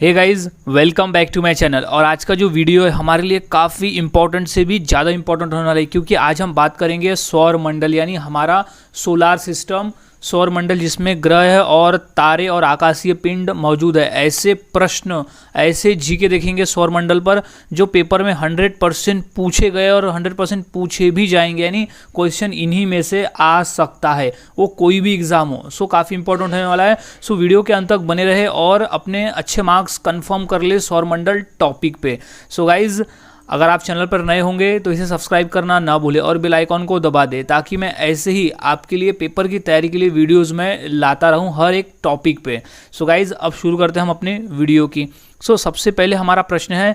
Hey guys, welcome back to my channel. और आज का जो वीडियो है हमारे लिए काफ़ी इंपॉर्टेंट से भी ज़्यादा इंपॉर्टेंट होने वाला है, क्योंकि आज हम बात करेंगे सौर मंडल यानी हमारा सोलार सिस्टम, सौर मंडल जिसमें ग्रह और तारे और आकाशीय पिंड मौजूद है। ऐसे प्रश्न, ऐसे जीके देखेंगे सौर मंडल पर जो पेपर में 100% पूछे गए और 100% पूछे भी जाएंगे, यानी क्वेश्चन इन्हीं में से आ सकता है, वो कोई भी एग्जाम हो। सो काफ़ी इंपॉर्टेंट होने वाला है। सो वीडियो के अंत तक बने रहे और अपने अच्छे मार्क्स कंफर्म कर ले सौर मंडल टॉपिक पे। सो गाइज, अगर आप चैनल पर नए होंगे तो इसे सब्सक्राइब करना ना भूलें और बेल आइकॉन को दबा दें, ताकि मैं ऐसे ही आपके लिए पेपर की तैयारी के लिए वीडियोस में लाता रहूं हर एक टॉपिक पे। सो गाइज, अब शुरू करते हैं हम अपने वीडियो की। सबसे पहले हमारा प्रश्न है,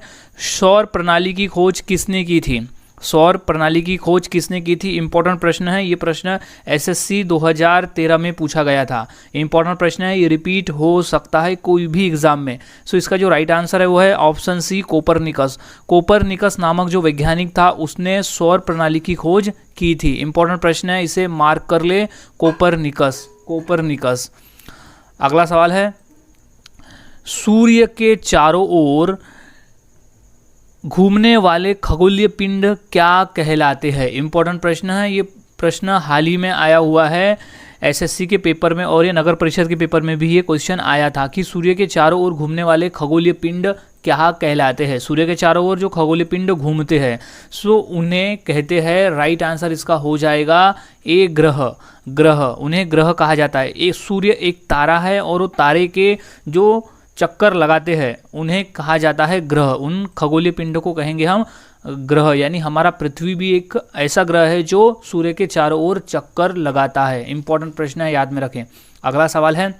सौर प्रणाली की खोज किसने की थी? सौर प्रणाली की खोज किसने की थी? इंपॉर्टेंट प्रश्न है ये। प्रश्न एसएससी 2013 में पूछा गया था। इंपॉर्टेंट प्रश्न है, ये रिपीट हो सकता है कोई भी एग्जाम में। इसका जो राइट आंसर है वो है ऑप्शन सी, कोपरनिकस। कोपरनिकस नामक जो वैज्ञानिक था उसने सौर प्रणाली की खोज की थी। इंपॉर्टेंट प्रश्न है, इसे मार्क कर ले, कोपरनिकस, कोपरनिकस। अगला सवाल है, सूर्य के चारों ओर घूमने वाले खगोलीय पिंड क्या कहलाते हैं? इंपॉर्टेंट प्रश्न है ये। प्रश्न हाल ही में आया हुआ है एसएससी के पेपर में, और ये नगर परिषद के पेपर में भी ये क्वेश्चन आया था कि सूर्य के चारों ओर घूमने वाले खगोलीय पिंड क्या कहलाते हैं? सूर्य के चारों ओर जो खगोलीय पिंड घूमते हैं उन्हें कहते हैं, राइट आंसर इसका हो जाएगा ए, ग्रह। ग्रह, उन्हें ग्रह कहा जाता है। एक सूर्य एक तारा है और वो तारे के जो चक्कर लगाते हैं उन्हें कहा जाता है ग्रह। उन खगोलीय पिंडों को कहेंगे हम ग्रह। यानी हमारा पृथ्वी भी एक ऐसा ग्रह है जो सूर्य के चारों ओर चक्कर लगाता है। इंपॉर्टेंट प्रश्न है, याद में रखें। अगला सवाल है,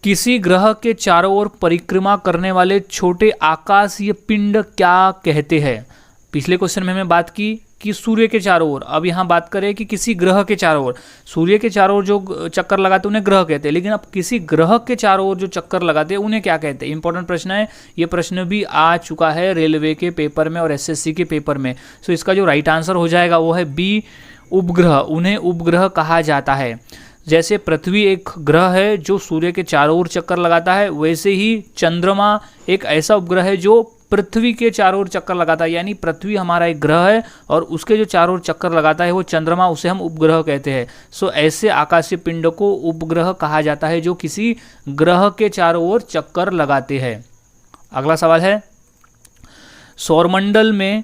किसी ग्रह के चारों ओर परिक्रमा करने वाले छोटे आकाशीय पिंड क्या कहते हैं? पिछले क्वेश्चन में हमने बात की कि सूर्य के चारों ओर, अब यहाँ बात करें कि किसी ग्रह के चारों ओर। सूर्य के चारों ओर जो चक्कर लगाते हैं उन्हें ग्रह कहते हैं, लेकिन अब किसी ग्रह के चारों ओर जो चक्कर लगाते हैं उन्हें क्या कहते हैं? इंपॉर्टेंट प्रश्न है, ये प्रश्न भी आ चुका है रेलवे के पेपर में और एसएससी के पेपर में। इसका जो राइट आंसर हो जाएगा वो है बी, उपग्रह। उन्हें उपग्रह कहा जाता है। जैसे पृथ्वी एक ग्रह है जो सूर्य के चारों ओर चक्कर लगाता है, वैसे ही चंद्रमा एक ऐसा उपग्रह है जो पृथ्वी के चारों ओर चक्कर लगाता है। यानी पृथ्वी हमारा एक ग्रह है और उसके जो चारों ओर चक्कर लगाता है वो चंद्रमा, उसे हम उपग्रह कहते हैं। ऐसे आकाशीय पिंड को उपग्रह कहा जाता है जो किसी ग्रह के चारों ओर चक्कर लगाते हैं। अगला सवाल है, सौरमंडल में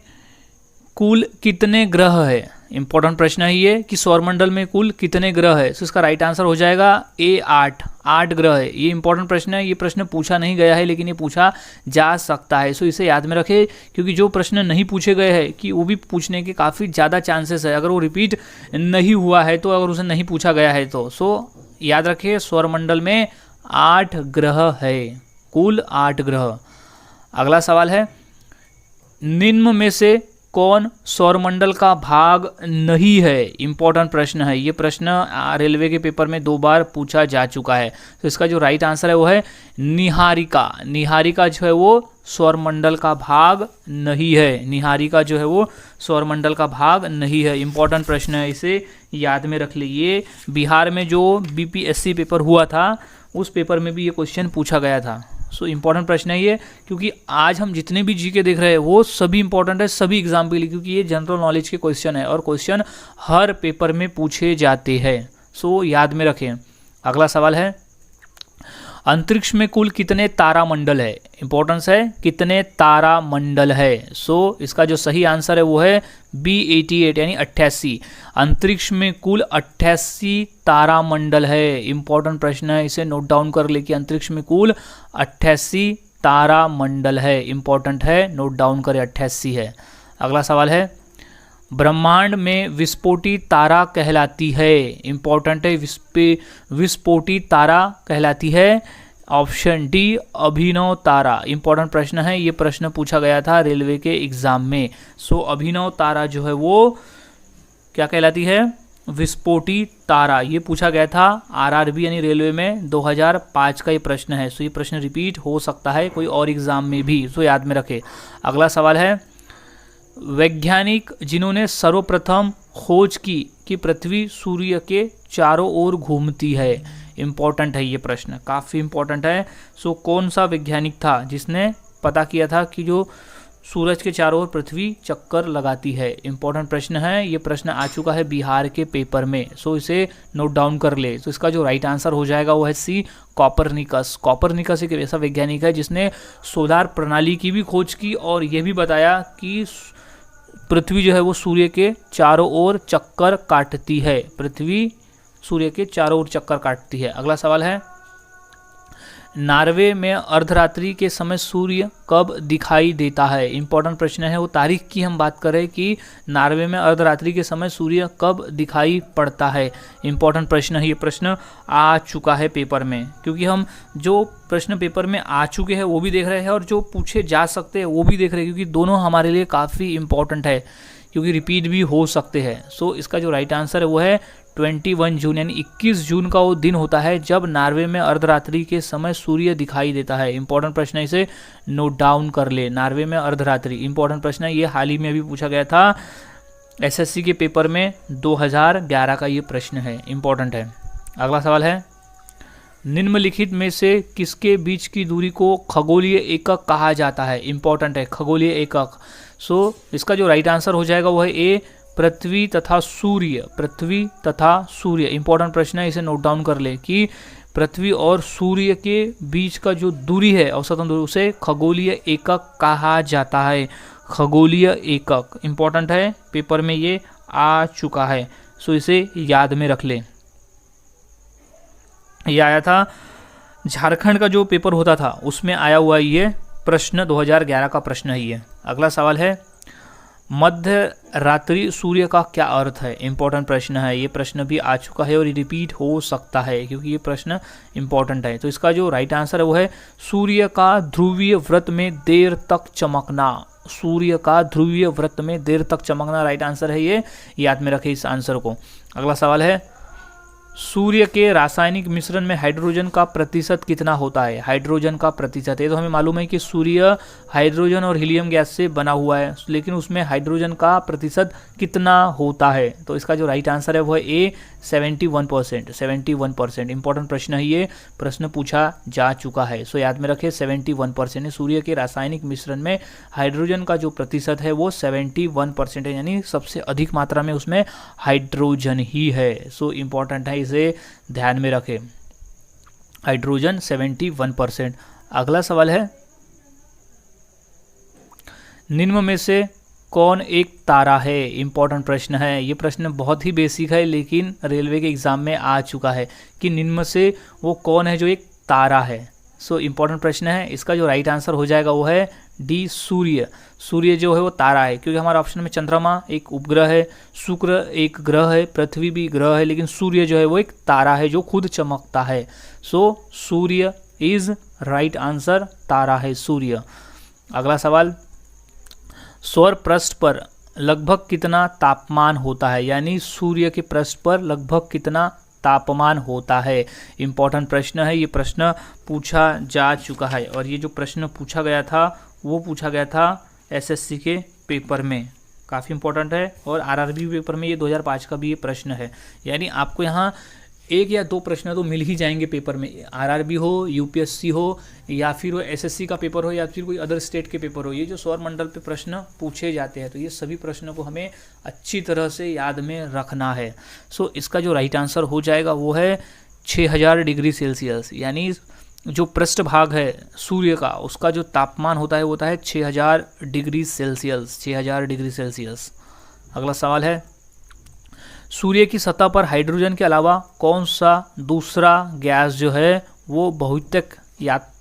कुल कितने ग्रह है? इंपॉर्टेंट प्रश्न है ये कि सौरमंडल में कुल कितने ग्रह है। इसका राइट आंसर हो जाएगा ए, 8। 8 ग्रह है। ये इंपॉर्टेंट प्रश्न है, ये प्रश्न पूछा नहीं गया है लेकिन ये पूछा जा सकता है। इसे याद में रखें, क्योंकि जो प्रश्न नहीं पूछे गए हैं कि वो भी पूछने के काफ़ी ज़्यादा चांसेस है। अगर वो रिपीट नहीं हुआ है तो, अगर उसे नहीं पूछा गया है तो याद रखिए, सौरमंडल में 8 ग्रह है, कुल 8 ग्रह। अगला सवाल है, निम्न में से कौन सौरमंडल का भाग नहीं है? इंपॉर्टेंट प्रश्न है ये। प्रश्न रेलवे के पेपर में 2 बार पूछा जा चुका है। इसका जो राइट आंसर है वो है निहारिका। निहारिका जो है वो सौरमंडल का भाग नहीं है। निहारिका जो है वो सौरमंडल का भाग नहीं है। इंपॉर्टेंट प्रश्न है, इसे याद में रख लीजिए। बिहार में जो बीपीएससी पेपर हुआ था उस पेपर में भी ये क्वेश्चन पूछा गया था। इंपॉर्टेंट प्रश्न है ये, क्योंकि आज हम जितने भी जीके देख रहे हैं वो सभी इंपॉर्टेंट है सभी एग्जाम के लिए, क्योंकि ये जनरल नॉलेज के क्वेश्चन है और क्वेश्चन हर पेपर में पूछे जाते हैं। याद में रखें। अगला सवाल है, अंतरिक्ष में कुल कितने तारामंडल है? इंपॉर्टेंस है, कितने तारामंडल है। इसका जो सही आंसर है वो है बी, 88 यानी 88। अंतरिक्ष में कुल 88 तारामंडल है। इंपॉर्टेंट प्रश्न है, इसे नोट डाउन कर ले कि अंतरिक्ष में कुल 88 तारामंडल है। इंपॉर्टेंट है, नोट डाउन करें, 88 है। अगला सवाल है, ब्रह्मांड में विस्फोटी तारा कहलाती है। इंपॉर्टेंट है, विस्फोटी तारा कहलाती है ऑप्शन डी, अभिनव तारा। इंपॉर्टेंट प्रश्न है, ये प्रश्न पूछा गया था रेलवे के एग्जाम में। अभिनव तारा जो है वो क्या कहलाती है? विस्फोटी तारा। ये पूछा गया था आरआरबी यानी रेलवे में 2005 का ये प्रश्न है। ये प्रश्न रिपीट हो सकता है कोई और एग्जाम में भी, याद में रखें। अगला सवाल है, वैज्ञानिक जिन्होंने सर्वप्रथम खोज की कि पृथ्वी सूर्य के चारों ओर घूमती है। इम्पॉर्टेंट है ये प्रश्न, काफ़ी इम्पॉर्टेंट है। सो कौन सा वैज्ञानिक था जिसने पता किया था कि जो सूरज के चारों ओर पृथ्वी चक्कर लगाती है? इंपॉर्टेंट प्रश्न है, ये प्रश्न आ चुका है बिहार के पेपर में। सो इसे नोट डाउन कर ले। तो इसका जो राइट आंसर हो जाएगा वो है सी, कॉपरनिकस। कॉपरनिकस एक ऐसा वैज्ञानिक है जिसने सोलार प्रणाली की भी खोज की और ये भी बताया कि पृथ्वी जो है वो सूर्य के चारों ओर चक्कर काटती है। पृथ्वी सूर्य के चारों ओर चक्कर काटती है। अगला सवाल है, नॉर्वे में अर्धरात्रि के समय सूर्य कब दिखाई देता है? इंपॉर्टेंट प्रश्न है, वो तारीख की हम बात करें कि नॉर्वे में अर्धरात्रि के समय सूर्य कब दिखाई पड़ता है। इंपॉर्टेंट प्रश्न है, ये प्रश्न आ चुका है पेपर में, क्योंकि हम जो प्रश्न पेपर में आ चुके हैं वो भी देख रहे हैं और जो पूछे जा सकते हैं वो भी देख रहे हैं, क्योंकि दोनों हमारे लिए काफ़ी इंपॉर्टेंट है, क्योंकि रिपीट भी हो सकते हैं। सो इसका जो राइट आंसर है वो है 21 जून, यानी 21 जून का वो दिन होता है जब नॉर्वे में अर्धरात्रि के समय सूर्य दिखाई देता है। इंपॉर्टेंट प्रश्न है, इसे नोट डाउन कर ले। नॉर्वे में अर्धरात्रि इंपॉर्टेंट प्रश्न है, ये हाल ही में अभी पूछा गया था एसएससी के पेपर में, 2011 का ये प्रश्न है, इंपॉर्टेंट है। अगला सवाल है, निम्नलिखित में से किसके बीच की दूरी को खगोलीय एकक कहा जाता है? इंपॉर्टेंट है, खगोलीय एकक। सो इसका जो राइट आंसर हो जाएगा वो है ए, पृथ्वी तथा सूर्य। पृथ्वी तथा सूर्य इंपॉर्टेंट प्रश्न है, इसे नोट डाउन कर ले कि पृथ्वी और सूर्य के बीच का जो दूरी है, औसतन दूरी, उसे खगोलीय एकक कहा जाता है। खगोलीय एकक इंपॉर्टेंट है, पेपर में ये आ चुका है। सो इसे याद में रख ले। ये आया था झारखंड का जो पेपर होता था उसमें आया हुआ ये प्रश्न, 2011 का प्रश्न है ये। अगला सवाल है, मध्य रात्रि सूर्य का क्या अर्थ है? इंपॉर्टेंट प्रश्न है, ये प्रश्न भी आ चुका है और ये रिपीट हो सकता है क्योंकि ये प्रश्न इंपॉर्टेंट है। तो इसका जो राइट आंसर है वो है सूर्य का ध्रुवीय व्रत में देर तक चमकना। सूर्य का ध्रुवीय व्रत में देर तक चमकना राइट आंसर है, ये याद में रखें इस आंसर को। अगला सवाल है, सूर्य के रासायनिक मिश्रण में हाइड्रोजन का प्रतिशत कितना होता है? हाइड्रोजन का प्रतिशत, ये तो हमें मालूम है कि सूर्य हाइड्रोजन और हीलियम गैस से बना हुआ है, लेकिन उसमें हाइड्रोजन का प्रतिशत कितना होता है? तो इसका जो राइट आंसर है वो है ए, 71%। 71% इंपॉर्टेंट प्रश्न है, ये प्रश्न पूछा जा चुका है। सो याद में रखें 71%। सूर्य के रासायनिक मिश्रण में हाइड्रोजन का जो प्रतिशत है वो 71% है, यानी सबसे अधिक मात्रा में उसमें हाइड्रोजन ही है। सो इंपॉर्टेंट है, इसे ध्यान में रखें। हाइड्रोजन 71%। अगला सवाल है, निम्न में से कौन एक तारा है? इंपॉर्टेंट प्रश्न है, ये प्रश्न बहुत ही बेसिक है लेकिन रेलवे के एग्जाम में आ चुका है कि निम्न में से वो कौन है जो एक तारा है। सो इंपॉर्टेंट प्रश्न है, इसका जो राइट आंसर हो जाएगा वो है डी, सूर्य। सूर्य जो है वो तारा है, क्योंकि हमारे ऑप्शन में चंद्रमा एक उपग्रह है, शुक्र एक ग्रह है, पृथ्वी भी ग्रह है, लेकिन सूर्य जो है वो एक तारा है जो खुद चमकता है। सो सूर्य इज राइट आंसर, तारा है सूर्य। अगला सवाल, सौर पृष्ठ पर लगभग कितना तापमान होता है? यानी सूर्य के पृष्ठ पर लगभग कितना तापमान होता है? इंपॉर्टेंट प्रश्न है, ये प्रश्न पूछा जा चुका है और ये जो प्रश्न पूछा गया था वो पूछा गया था एसएससी के पेपर में, काफ़ी इंपॉर्टेंट है। और आरआरबी पेपर में ये 2005 का भी ये प्रश्न है, यानी आपको यहाँ एक या दो प्रश्न तो मिल ही जाएंगे पेपर में, आरआरबी हो, यूपीएससी हो, या फिर वो एसएससी का पेपर हो, या फिर कोई अदर स्टेट के पेपर हो। ये जो सौर मंडल पे प्रश्न पूछे जाते हैं तो ये सभी प्रश्नों को हमें अच्छी तरह से याद में रखना है। सो इसका जो राइट आंसर हो जाएगा वो है 6000 डिग्री सेल्सियस, यानी जो पृष्ठ भाग है सूर्य का उसका जो तापमान होता है 6000 डिग्री सेल्सियस। 6000 degree Celsius. अगला सवाल है, सूर्य की सतह पर हाइड्रोजन के अलावा कौन सा दूसरा गैस जो है वो बहुतक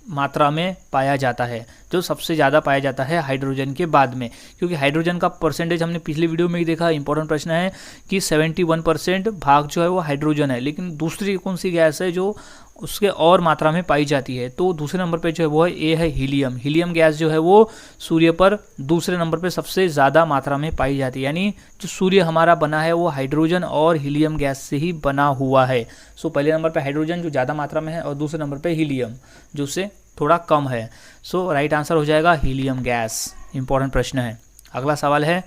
मात्रा में पाया जाता है, जो सबसे ज़्यादा पाया जाता है हाइड्रोजन के बाद में? क्योंकि हाइड्रोजन का परसेंटेज हमने पिछले वीडियो में ही देखा, इंपॉर्टेंट प्रश्न है कि 71% भाग जो है वो हाइड्रोजन है, लेकिन दूसरी कौन सी गैस है जो उसके और मात्रा में पाई जाती है? तो दूसरे नंबर पे जो है वो है ए, है हीलियम। हीलियम गैस जो है वो सूर्य पर दूसरे नंबर पे सबसे ज़्यादा मात्रा में पाई जाती है, यानी जो सूर्य हमारा बना है वो हाइड्रोजन और हीलियम गैस से ही बना हुआ है। सो पहले नंबर पे हाइड्रोजन जो ज़्यादा मात्रा में है और दूसरे नंबर पे हीलियम जो उससे थोड़ा कम है। सो राइट आंसर हो जाएगा हीलियम गैस। इंपॉर्टेंट प्रश्न है। अगला सवाल है,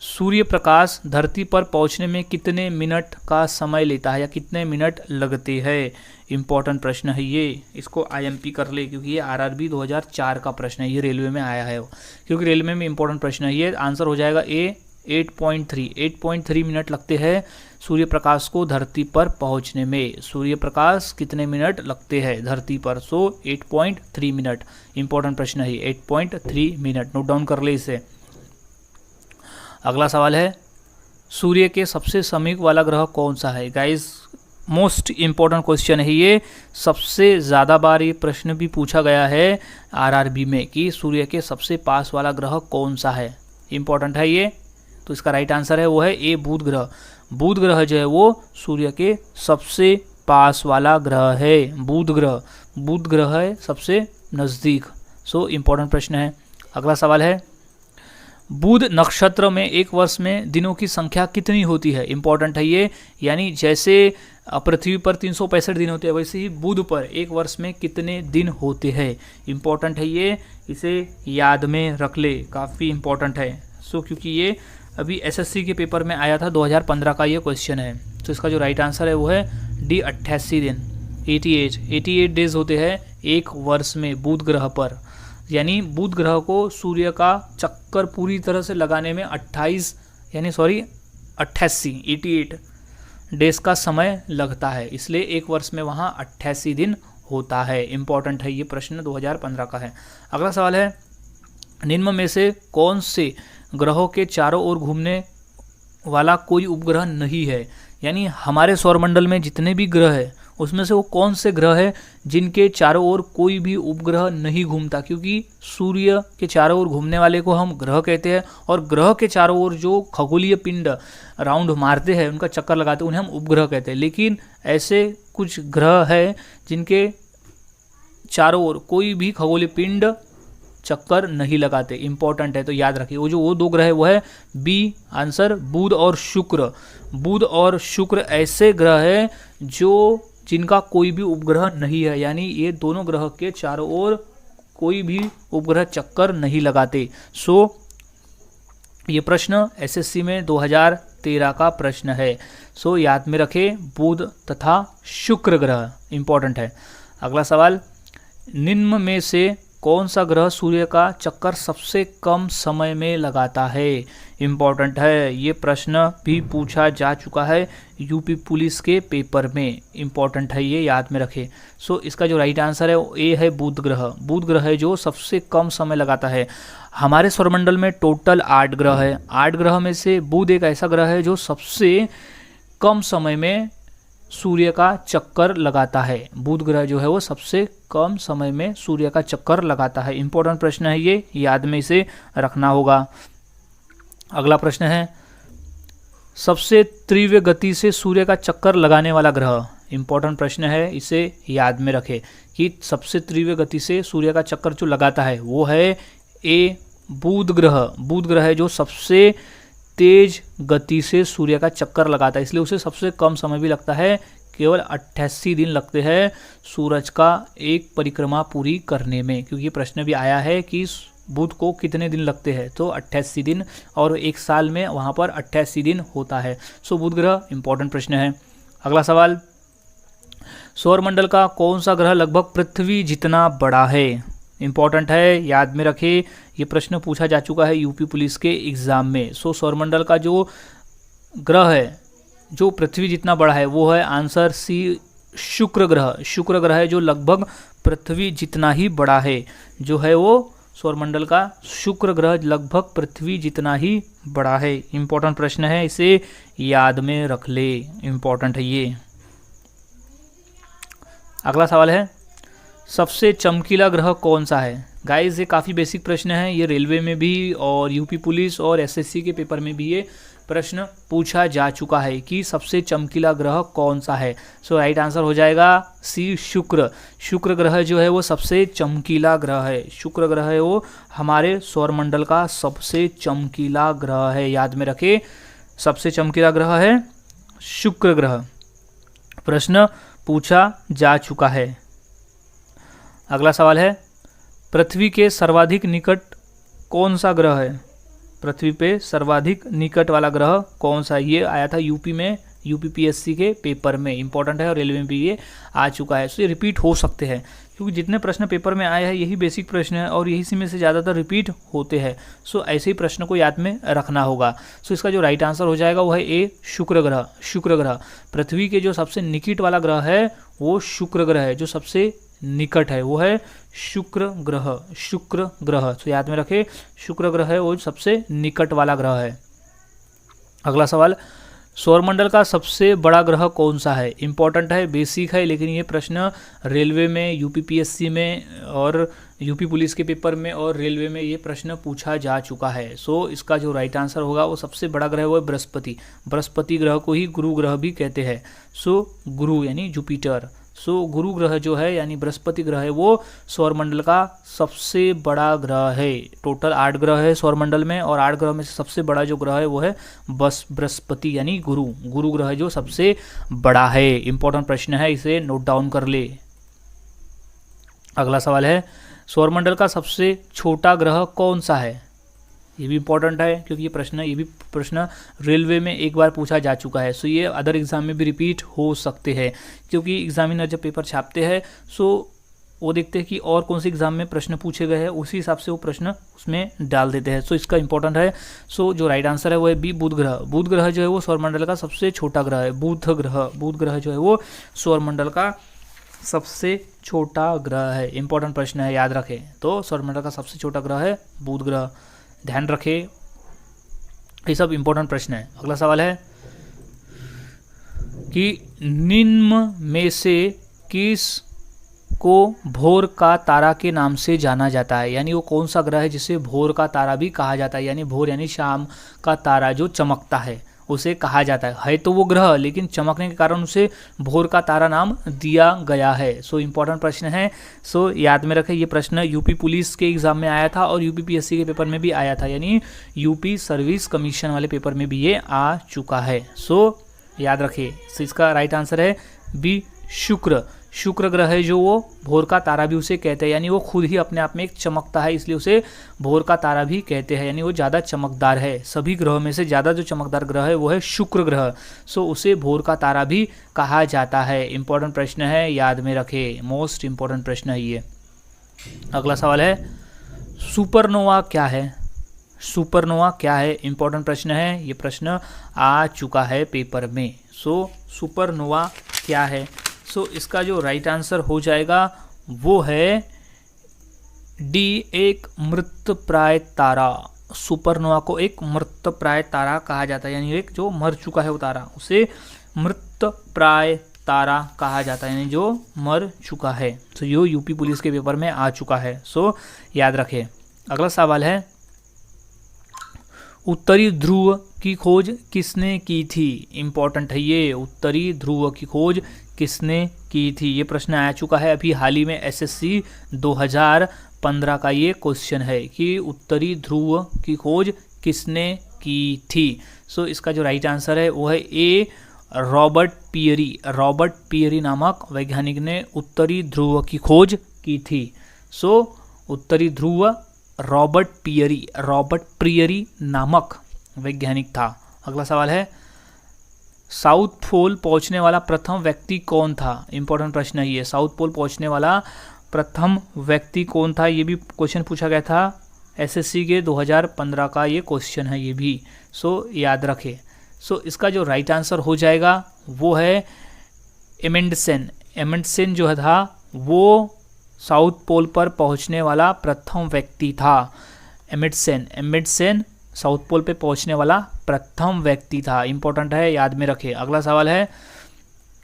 सूर्य प्रकाश धरती पर पहुंचने में कितने मिनट का समय लेता है या कितने मिनट लगते हैं? इंपॉर्टेंट प्रश्न है ये, इसको आईएमपी कर ले क्योंकि ये आरआरबी 2004 का प्रश्न है, ये रेलवे में आया है क्योंकि रेलवे में इंपॉर्टेंट प्रश्न है ये। आंसर हो जाएगा ए 8.3 मिनट लगते हैं सूर्य प्रकाश को धरती पर पहुंचने में। सूर्य प्रकाश कितने मिनट लगते हैं धरती पर? सो 8.3 मिनट। इंपॉर्टेंट प्रश्न है 8.3 मिनट, नोट डाउन कर ले इसे। अगला सवाल है, सूर्य के सबसे समीप वाला ग्रह कौन सा है? गाइस मोस्ट इम्पॉर्टेंट क्वेश्चन है ये, सबसे ज़्यादा बार ये प्रश्न भी पूछा गया है आरआरबी में कि सूर्य के सबसे पास वाला ग्रह कौन सा है। इंपॉर्टेंट है ये, तो इसका राइट आंसर है वो है ए बुध ग्रह। बुध ग्रह जो है वो सूर्य के सबसे पास वाला ग्रह है, बुध ग्रह। बुध ग्रह है सबसे नज़दीक। सो इम्पॉर्टेंट प्रश्न है। अगला सवाल है, बुध नक्षत्र में एक वर्ष में दिनों की संख्या कितनी होती है? इंपॉर्टेंट है ये, यानी जैसे पृथ्वी पर 365 दिन होते हैं वैसे ही बुध पर एक वर्ष में कितने दिन होते हैं? इंपॉर्टेंट है ये, इसे याद में रख ले, काफ़ी इंपॉर्टेंट है। सो क्योंकि ये अभी एसएससी के पेपर में आया था 2015 का ये क्वेश्चन है, तो इसका जो राइट आंसर है वो है डी 88 दिन। 88 डेज होते हैं एक वर्ष में बुध ग्रह पर, यानी बुध ग्रह को सूर्य का चक्कर पूरी तरह से लगाने में 88 डेज का समय लगता है, इसलिए एक वर्ष में वहाँ 88 दिन होता है। इम्पॉर्टेंट है ये प्रश्न, 2015 का है। अगला सवाल है, निम्न में से कौन से ग्रहों के चारों ओर घूमने वाला कोई उपग्रह नहीं है? यानी हमारे सौरमंडल में जितने भी ग्रह हैं उसमें से वो कौन से ग्रह है जिनके चारों ओर कोई भी उपग्रह नहीं घूमता? क्योंकि सूर्य के चारों ओर घूमने वाले को हम ग्रह कहते हैं, और ग्रह के चारों ओर जो खगोलीय पिंड राउंड मारते हैं, उनका चक्कर लगाते हैं, उन्हें हम उपग्रह कहते हैं। लेकिन ऐसे कुछ ग्रह है जिनके चारों ओर कोई भी खगोलीय पिंड चक्कर नहीं लगाते। इंपॉर्टेंट है, तो याद रखिए। वो दो ग्रह है वो है बी आंसर, बुध और शुक्र। बुध और शुक्र ऐसे ग्रह है जिनका कोई भी उपग्रह नहीं है, यानी ये दोनों ग्रह के चारों ओर कोई भी उपग्रह चक्कर नहीं लगाते। सो ये प्रश्न एसएससी में 2013 का प्रश्न है। सो याद में रखें, बुध तथा शुक्र ग्रह इंपॉर्टेंट है। अगला सवाल, निम्न में से कौन सा ग्रह सूर्य का चक्कर सबसे कम समय में लगाता है? इम्पॉर्टेंट है, ये प्रश्न भी पूछा जा चुका है यूपी पुलिस के पेपर में। इम्पॉर्टेंट है ये, याद में रखें। सो इसका जो राइट आंसर है वो ए है बुध ग्रह। बुध ग्रह है जो सबसे कम समय लगाता है। हमारे सौरमंडल में टोटल 8 ग्रह है। 8 ग्रह में से बुध एक ऐसा ग्रह है जो सबसे कम समय में सूर्य का चक्कर लगाता है। बुध ग्रह जो है वो सबसे कम समय में सूर्य का चक्कर लगाता है। इंपॉर्टेंट प्रश्न है ये, याद में इसे रखना होगा। अगला प्रश्न है, सबसे तीव्र गति से सूर्य का चक्कर लगाने वाला ग्रह। इंपॉर्टेंट प्रश्न है, इसे याद में रखें कि सबसे तीव्र गति से सूर्य का चक्कर जो लगाता है वो है ए बुध ग्रह। बुध ग्रह है जो सबसे तेज गति से सूर्य का चक्कर लगाता है, इसलिए उसे सबसे कम समय भी लगता है। केवल 88 दिन लगते हैं सूरज का एक परिक्रमा पूरी करने में, क्योंकि प्रश्न भी आया है कि बुध को कितने दिन लगते हैं, तो 88 दिन, और एक साल में वहाँ पर 88 दिन होता है। सो बुध ग्रह इंपॉर्टेंट प्रश्न है। अगला सवाल, सौरमंडल का कौन सा ग्रह लगभग पृथ्वी जितना बड़ा है? इंपॉर्टेंट है, याद में रखें, ये प्रश्न पूछा जा चुका है यूपी पुलिस के एग्जाम में। सो सौरमंडल का जो ग्रह है जो पृथ्वी जितना बड़ा है वो है आंसर सी शुक्र ग्रह। शुक्र ग्रह है जो लगभग पृथ्वी जितना ही बड़ा है, जो है वो सौरमंडल का शुक्र ग्रह लगभग पृथ्वी जितना ही बड़ा है। इंपॉर्टेंट प्रश्न है, इसे याद में रख ले, इंपॉर्टेंट है ये। अगला सवाल है, सबसे चमकीला ग्रह कौन सा है? गाइस ये काफ़ी बेसिक प्रश्न है, ये रेलवे में भी और यूपी पुलिस और एसएससी के पेपर में भी ये प्रश्न पूछा जा चुका है कि सबसे चमकीला ग्रह कौन सा है। सो राइट आंसर हो जाएगा सी शुक्र। शुक्र ग्रह जो है वो सबसे चमकीला ग्रह है। शुक्र ग्रह है वो हमारे सौरमंडल का सबसे चमकीला ग्रह है, याद में रखें, सबसे चमकीला ग्रह है शुक्र ग्रह। प्रश्न पूछा जा चुका है। अगला सवाल है, पृथ्वी के सर्वाधिक निकट कौन सा ग्रह है? पृथ्वी पे सर्वाधिक निकट वाला ग्रह कौन सा, ये आया था यूपी में, यूपीपीएससी के पेपर में, इंपॉर्टेंट है और रेलवे में भी ये आ चुका है। सो ये रिपीट हो सकते हैं क्योंकि जितने प्रश्न पेपर में आए हैं यही बेसिक प्रश्न है और यही में से ज़्यादातर रिपीट होते हैं। सो ऐसे ही प्रश्न को याद में रखना होगा। सो इसका जो राइट आंसर हो जाएगा वो है ए, शुक्र ग्रह। शुक्र ग्रह पृथ्वी के जो सबसे निकट वाला ग्रह है वो शुक्र ग्रह है, जो सबसे निकट है वो है शुक्र ग्रह। शुक्र ग्रह तो याद में रखें, शुक्र ग्रह है वो सबसे निकट वाला ग्रह है। अगला सवाल, सौरमंडल का सबसे बड़ा ग्रह कौन सा है? इंपॉर्टेंट है, बेसिक है, लेकिन ये प्रश्न रेलवे में, यूपीपीएससी में और यूपी पुलिस के पेपर में और रेलवे में ये प्रश्न पूछा जा चुका है। सो इसका जो राइट आंसर होगा वो सबसे बड़ा ग्रह वो है बृहस्पति। बृहस्पति ग्रह को ही गुरु ग्रह भी कहते हैं। सो गुरु यानी जुपिटर। सो गुरु ग्रह जो है यानी बृहस्पति ग्रह है वो सौरमंडल का सबसे बड़ा ग्रह है। टोटल 8 ग्रह है सौरमंडल में और 8 ग्रह में से सबसे बड़ा जो ग्रह है वो है बस बृहस्पति यानी गुरु। गुरु ग्रह जो सबसे बड़ा है। इंपॉर्टेंट प्रश्न है, इसे नोट डाउन कर ले। अगला सवाल है, सौरमंडल का सबसे छोटा ग्रह कौन सा है? ये भी इंपॉर्टेंट है क्योंकि ये भी प्रश्न रेलवे में एक बार पूछा जा चुका है। सो ये अदर एग्जाम में भी रिपीट हो सकते हैं क्योंकि एग्जामिनर जब पेपर छापते हैं सो वो देखते हैं कि और कौन से एग्जाम में प्रश्न पूछे गए हैं, उसी हिसाब से वो प्रश्न उसमें डाल देते हैं। सो इसका इंपॉर्टेंट है। सो जो राइट आंसर है वो है बी, बुध ग्रह। बुध ग्रह जो है वो सौरमंडल का सबसे छोटा ग्रह है। बुध ग्रह जो है वो सौरमंडल का सबसे छोटा ग्रह है। इंपॉर्टेंट प्रश्न है, याद रखें। तो सौरमंडल का सबसे छोटा ग्रह है बुध ग्रह, ध्यान रखें। ये सब इंपॉर्टेंट प्रश्न है। अगला सवाल है कि निम्न में से किस को भोर का तारा के नाम से जाना जाता है? यानी वो कौन सा ग्रह है जिसे भोर का तारा भी कहा जाता है? यानी भोर यानी शाम का तारा जो चमकता है उसे कहा जाता है तो वो ग्रह, लेकिन चमकने के कारण उसे भोर का तारा नाम दिया गया है। सो इंपॉर्टेंट प्रश्न है। सो याद में रखें, ये प्रश्न यूपी पुलिस के एग्जाम में आया था और यूपीपीएससी के पेपर में भी आया था, यानी यूपी सर्विस कमीशन वाले पेपर में भी ये आ चुका है। सो याद रखिए। सो इसका राइट आंसर है बी, शुक्र। शुक्र ग्रह है जो वो भोर का तारा भी उसे कहते हैं, यानी वो खुद ही अपने आप में एक चमकता है, इसलिए उसे भोर का तारा भी कहते हैं, यानी वो ज़्यादा चमकदार है। सभी ग्रहों में से ज़्यादा जो चमकदार ग्रह है वो है शुक्र ग्रह। सो उसे भोर का तारा भी कहा जाता है। इंपॉर्टेंट प्रश्न है, याद में रखें। मोस्ट इंपॉर्टेंट प्रश्न है ये। अगला सवाल है, सुपरनोवा क्या है? सुपरनोवा क्या है? इंपॉर्टेंट प्रश्न है, ये प्रश्न आ चुका है पेपर में। सो सुपरनोवा क्या है? सो इसका जो राइट आंसर हो जाएगा वो है डी, एक मृतप्राय तारा। सुपरनोवा को एक मृतप्राय तारा कहा जाता है, यानी एक जो मर चुका है वो तारा, उसे मृतप्राय तारा कहा जाता है, यानी जो मर चुका है। तो यो यूपी पुलिस के पेपर में आ चुका है। सो याद रखें। अगला सवाल है, उत्तरी ध्रुव की खोज किसने की थी? इंपॉर्टेंट है ये, उत्तरी ध्रुव की खोज किसने की थी? ये प्रश्न आ चुका है अभी हाल ही में, एसएससी 2015 का ये क्वेश्चन है कि उत्तरी ध्रुव की खोज किसने की थी। सो इसका जो राइट आंसर है वो है ए, रॉबर्ट पियरी। रॉबर्ट पियरी नामक वैज्ञानिक ने उत्तरी ध्रुव की खोज की थी। सो उत्तरी ध्रुव रॉबर्ट पियरी नामक वैज्ञानिक था। अगला सवाल है, साउथ पोल पहुंचने वाला प्रथम व्यक्ति कौन था? इंपॉर्टेंट प्रश्न है ये। साउथ पोल पहुंचने वाला प्रथम व्यक्ति कौन था? ये भी क्वेश्चन पूछा गया था एसएससी के 2015 का ये क्वेश्चन है ये भी। सो याद रखें। सो इसका जो राइट आंसर हो जाएगा वो है एमंडसेन। एमंडसेन जो था वो साउथ पोल पर पहुंचने वाला प्रथम व्यक्ति था। एमंडसेन साउथ पोल पे पहुंचने वाला प्रथम व्यक्ति था। इंपॉर्टेंट है, याद में रखें। अगला सवाल है,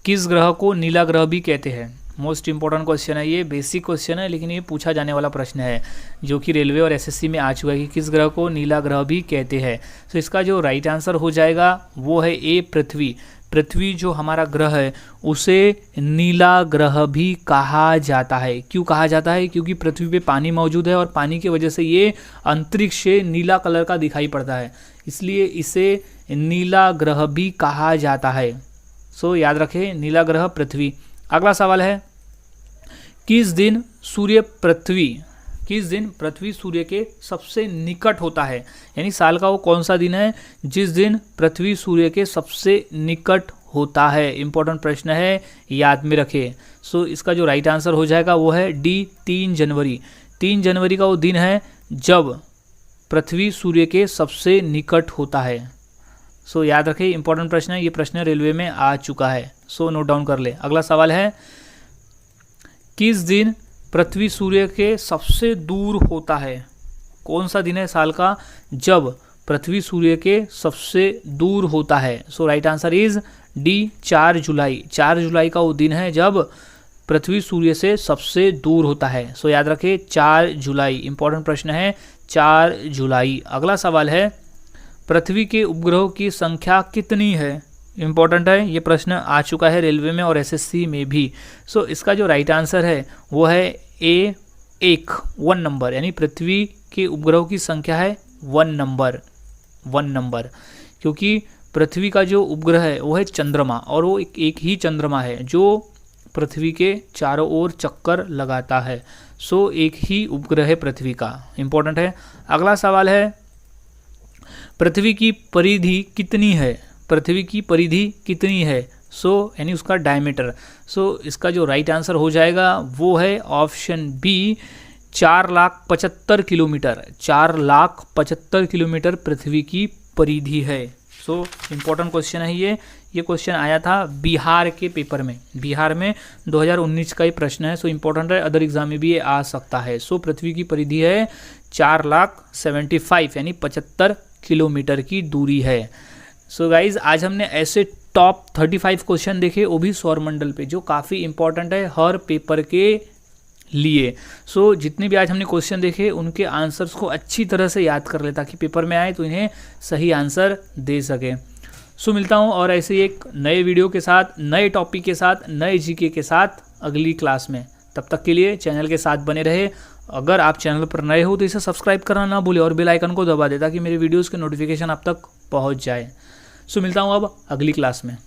किस ग्रह को नीला ग्रह भी कहते हैं? मोस्ट इंपॉर्टेंट क्वेश्चन है ये, बेसिक क्वेश्चन है लेकिन ये पूछा जाने वाला प्रश्न है जो कि रेलवे और एसएससी में आ चुका है कि किस ग्रह को नीला ग्रह भी कहते हैं। तो इसका जो राइट आंसर हो जाएगा वो है ए, पृथ्वी। पृथ्वी जो हमारा ग्रह है उसे नीला ग्रह भी कहा जाता है। क्यों कहा जाता है? क्योंकि पृथ्वी पे पानी मौजूद है और पानी की वजह से ये अंतरिक्ष से नीला कलर का दिखाई पड़ता है, इसलिए इसे नीला ग्रह भी कहा जाता है। सो याद रखें, नीला ग्रह पृथ्वी। अगला सवाल है, किस दिन सूर्य पृथ्वी किस दिन पृथ्वी सूर्य के सबसे निकट होता है, यानी साल का वो कौन सा दिन है जिस दिन पृथ्वी सूर्य के सबसे निकट होता है। इंपॉर्टेंट प्रश्न है, याद में रखें। सो इसका जो राइट आंसर हो जाएगा वो है डी, 3 जनवरी। 3 जनवरी का वो दिन है जब पृथ्वी सूर्य के सबसे निकट होता है। सो याद रखें, इंपॉर्टेंट प्रश्न है, ये प्रश्न रेलवे में आ चुका है। सो नोट डाउन कर ले। अगला सवाल है, किस दिन पृथ्वी सूर्य के सबसे दूर होता है? कौन सा दिन है साल का जब पृथ्वी सूर्य के सबसे दूर होता है? सो राइट आंसर इज डी, 4 जुलाई। 4 जुलाई का वो दिन है जब पृथ्वी सूर्य से सबसे दूर होता है। सो याद रखें, 4 जुलाई। इंपॉर्टेंट प्रश्न है, 4 जुलाई। अगला सवाल है, पृथ्वी के उपग्रहों की संख्या कितनी है? इंपॉर्टेंट है, ये प्रश्न आ चुका है रेलवे में और एसएससी में भी। सो इसका जो राइट आंसर है वो है ए, 1 नंबर, यानी पृथ्वी के उपग्रहों की संख्या है 1 नंबर, क्योंकि पृथ्वी का जो उपग्रह है वो है चंद्रमा, और वो एक ही चंद्रमा है जो पृथ्वी के चारों ओर चक्कर लगाता है। सो एक ही उपग्रह है पृथ्वी का। इंपॉर्टेंट है। अगला सवाल है, पृथ्वी की परिधि कितनी है? पृथ्वी की परिधि कितनी है? सो यानी उसका डायमीटर। सो इसका जो राइट आंसर हो जाएगा वो है ऑप्शन बी, 4,75,000 किलोमीटर। 4,75,000 किलोमीटर पृथ्वी की परिधि है। सो इम्पोर्टेंट क्वेश्चन है ये क्वेश्चन आया था बिहार के पेपर में। बिहार में 2019 का ये प्रश्न है। सो इम्पोर्टेंट है, अदर एग्जाम में भी ये आ सकता है। सो पृथ्वी की परिधि है 4,75,000 यानी 75 किलोमीटर की दूरी है। सो गाइज, आज हमने ऐसे टॉप 35 क्वेश्चन देखे, वो भी सौरमंडल पे, जो काफ़ी इंपॉर्टेंट है हर पेपर के लिए। सो जितने भी आज हमने क्वेश्चन देखे उनके आंसर्स को अच्छी तरह से याद कर ले ताकि पेपर में आए तो इन्हें सही आंसर दे सके। सो मिलता हूँ और ऐसे ही एक नए वीडियो के साथ, नए टॉपिक के साथ, नए जीके के साथ अगली क्लास में। तब तक के लिए चैनल के साथ बने रहे। अगर आप चैनल पर नए हो तो इसे सब्सक्राइब करना ना भूलें और बेल आइकन को दबा दें ताकि मेरे वीडियोज़ के नोटिफिकेशन आप तक पहुँच जाए। सो मिलता हूँ अब अगली क्लास में।